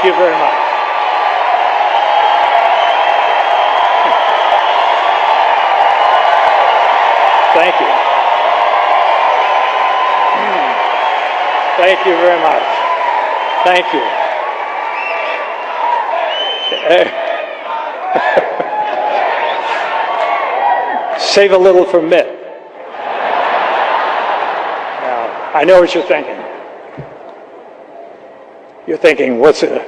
Thank you very much. Thank you. Thank you very much. Thank you. Save a little for Mitt. Now, I know what you're thinking. You're thinking, what's a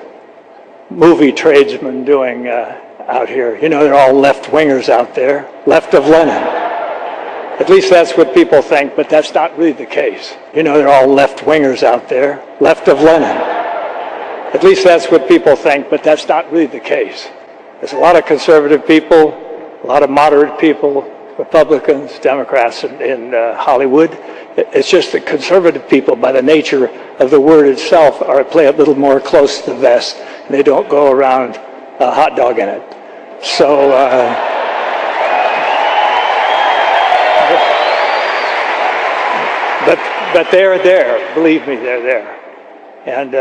movie tradesman doing out here? You know, they're all left-wingers out there, left of Lenin. At least that's what people think, but that's not really the case. You know, they're all left-wingers out there, left of Lenin. At least that's what people think, but that's not really the case. There's a lot of conservative people, a lot of moderate people, Republicans, Democrats in Hollywood. It's just that conservative people, by the nature of the word itself, play a little more close to the vest, and they don't go around hot dogging it. So, but they're there. Believe me, they're there. And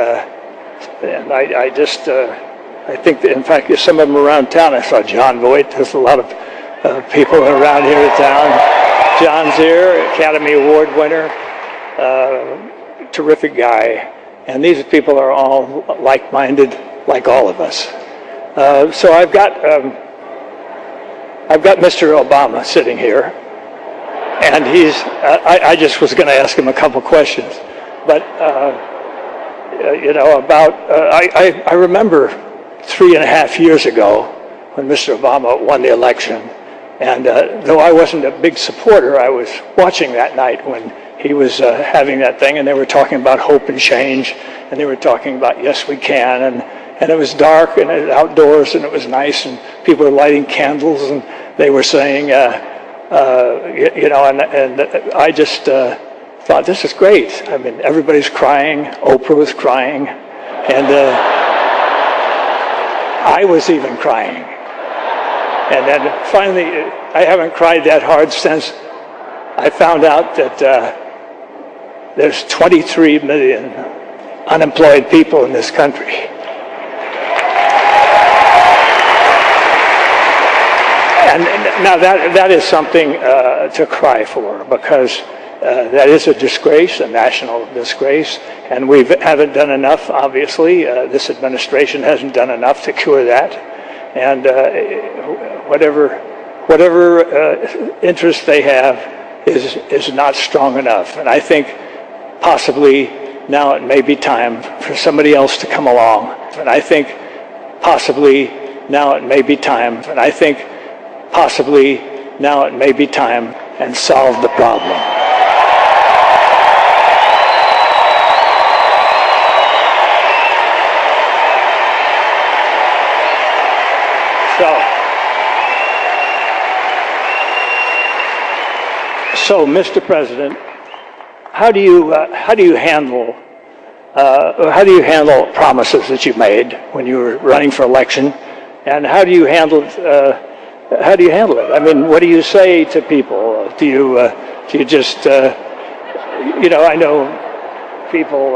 I just, I think that, in fact, some of them around town. I saw John Voight. There's a lot of people around here in town. John's here, Academy Award winner, terrific guy. And these people are all like-minded, like all of us. So I've got Mr. Obama sitting here, and he's. I just was going to ask him a couple questions, but you know, about I remember 3.5 years ago when Mr. Obama won the election. And though I wasn't a big supporter, I was watching that night when he was having that thing, and they were talking about hope and change, and they were talking about yes, we can, and it was dark and it was outdoors and it was nice, and people were lighting candles, and they were saying, you know, and I just thought, this is great. I mean, everybody's crying. Oprah was crying, and I was even crying. And then finally, I haven't cried that hard since I found out that there's 23 million unemployed people in this country. And now that is something to cry for, because that is a disgrace, a national disgrace, and we haven't done enough, obviously. This administration hasn't done enough to cure that. And whatever interest they have is not strong enough. And I think possibly now it may be time for somebody else to come along. And I think possibly now it may be time. And I think possibly now it may be time and solve the problem. So, Mr. President, how do you handle promises that you made when you were running for election, and how do you handle it? I mean, what do you say to people? Do you just you know? I know people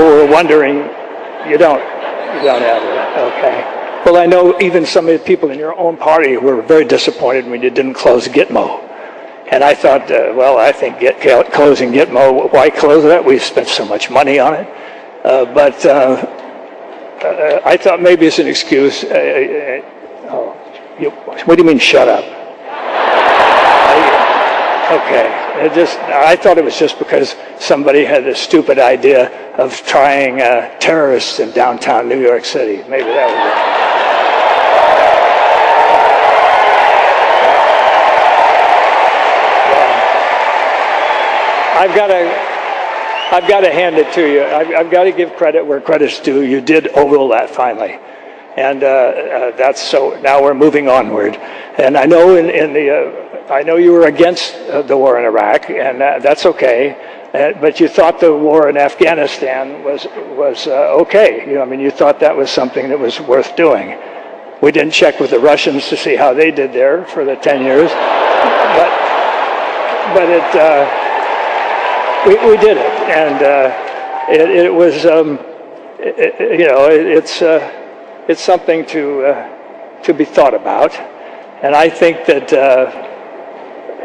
were wondering. You don't have it, okay? Well, I know even some of the people in your own party were very disappointed when you didn't close Gitmo. And I thought, well, I think closing Gitmo, why close that? We've spent so much money on it. But I thought maybe it's an excuse. What do you mean, shut up? Okay. I thought it was just because somebody had a stupid idea of trying terrorists in downtown New York City. Maybe that was it. I've got to hand it to you. I've got to give credit where credit's due. You did overrule that finally, and that's so. Now we're moving onward. And I know I know you were against the war in Iraq, and that's okay. But you thought the war in Afghanistan was okay. You know, I mean, you thought that was something that was worth doing. We didn't check with the Russians to see how they did there for the 10 years, but it. We did it, and it was it's something to be thought about, and I think that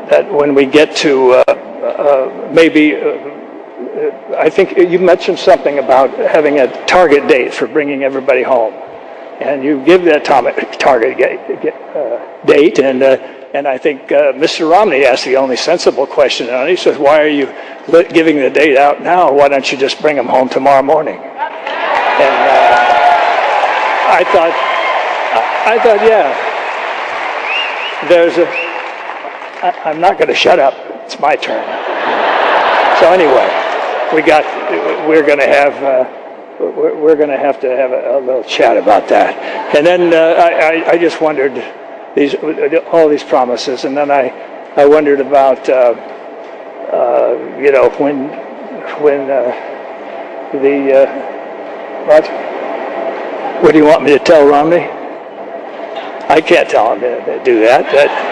that when we get to I think you mentioned something about having a target date for bringing everybody home, and you give that target date, and I think Mr. Romney asked the only sensible question, and he says, "Why are you giving the date out now? Why don't you just bring them home tomorrow morning?" And I thought, yeah, I'm not going to shut up. It's my turn. So anyway, we're going to have to have a little chat about that. And then I just wondered all these promises, and then I wondered about what do you want me to tell Romney? I can't tell him to do that.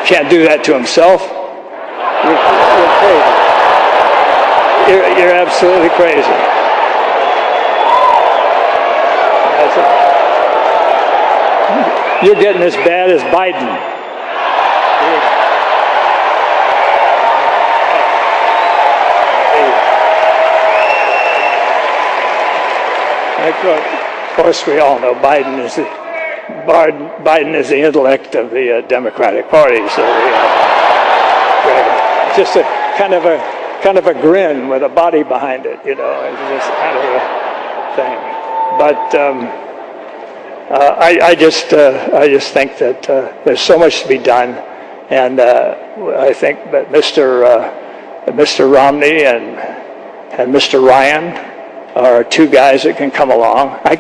Can't do that to himself. You're crazy. You're absolutely crazy. You're getting as bad as Biden. Of course, we all know Biden is the intellect of the Democratic Party. So just a kind of a grin with a body behind it, It's just kind of a thing. But I just think that there's so much to be done, and I think that Mr. Romney and Mr. Ryan are two guys that can come along. I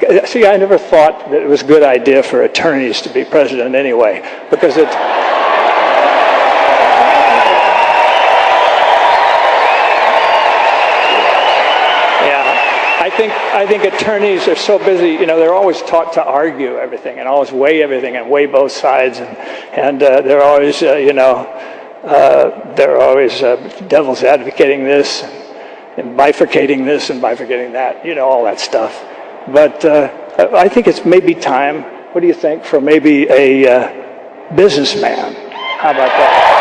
never thought that it was a good idea for attorneys to be president anyway, because it. I think attorneys are so busy, they're always taught to argue everything and always weigh everything and weigh both sides, and they're always, devil's advocating this and bifurcating this and bifurcating that, all that stuff. But I think it's maybe time, what do you think, for maybe a businessman? How about that?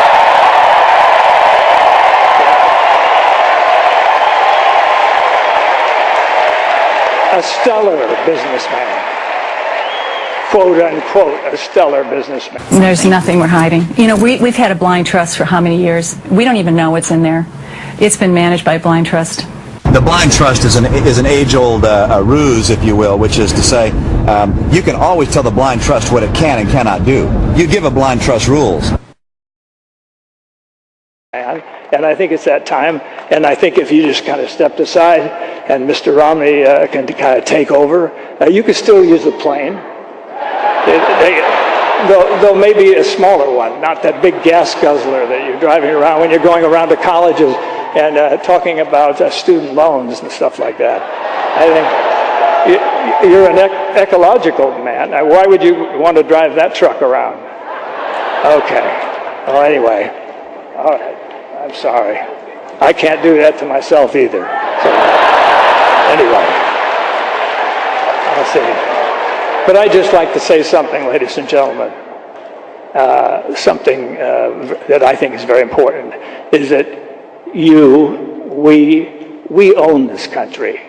A stellar businessman, quote unquote, a stellar businessman. There's nothing we're hiding. We've had a blind trust for how many years? We don't even know what's in there. It's been managed by blind trust. The blind trust is an age-old ruse, if you will, which is to say you can always tell the blind trust what it can and cannot do. You give a blind trust rules. And I think it's that time, and I think if you just kind of stepped aside and Mr. Romney can kind of take over, you could still use the plane. Though maybe a smaller one, not that big gas guzzler that you're driving around when you're going around to colleges and talking about student loans and stuff like that. I think you're an ecological man. Why would you want to drive that truck around? Okay. Well, anyway. All right. I'm sorry. I can't do that to myself either. So, anyway, I'll see. But I'd just like to say something, ladies and gentlemen. Something that I think is very important is that we own this country.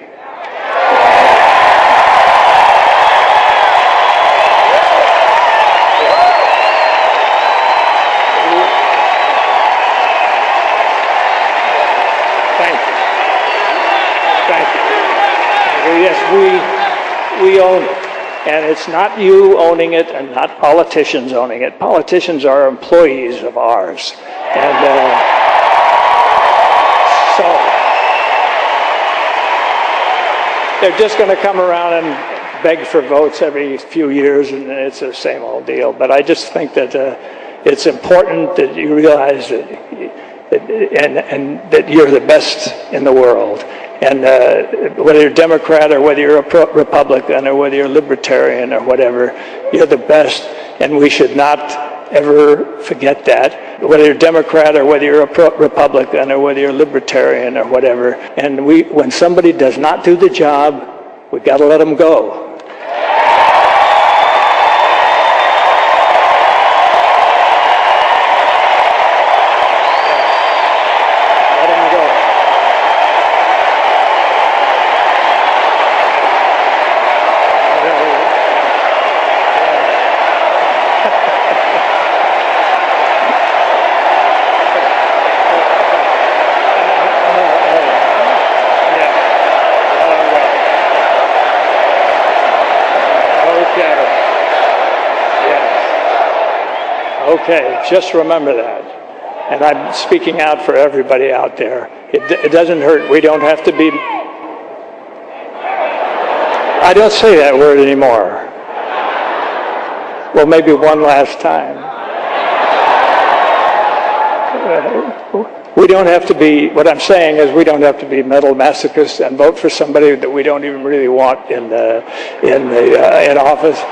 Yes, we own it. And it's not you owning it and not politicians owning it. Politicians are employees of ours. And so they're just going to come around and beg for votes every few years, and it's the same old deal. But I just think that it's important that you realize that that you're the best in the world. And whether you're Democrat or whether you're a Republican or whether you're libertarian or whatever, you're the best, and we should not ever forget that. Whether you're Democrat or whether you're a Republican or whether you're libertarian or whatever, and when somebody does not do the job, We got to let them go. Let them go. Okay, just remember that. And I'm speaking out for everybody out there. It doesn't hurt. We don't have to be... I don't say that word anymore. Well, maybe one last time. We don't have to be... What I'm saying is we don't have to be mental masochists and vote for somebody that we don't even really want in office.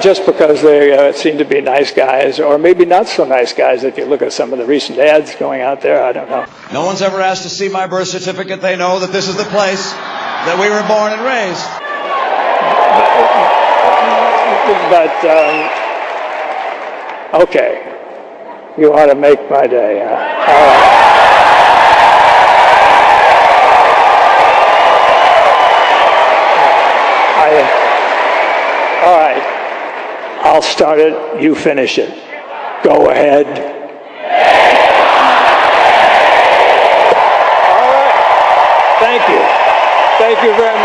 Just because they seem to be nice guys, or maybe not so nice guys if you look at some of the recent ads going out there, I don't know. No one's ever asked to see my birth certificate. They know that this is the place that we were born and raised. Okay. You ought to make my day. All right. All right. I'll start it, you finish it. Go ahead. All right. Thank you. Thank you very much.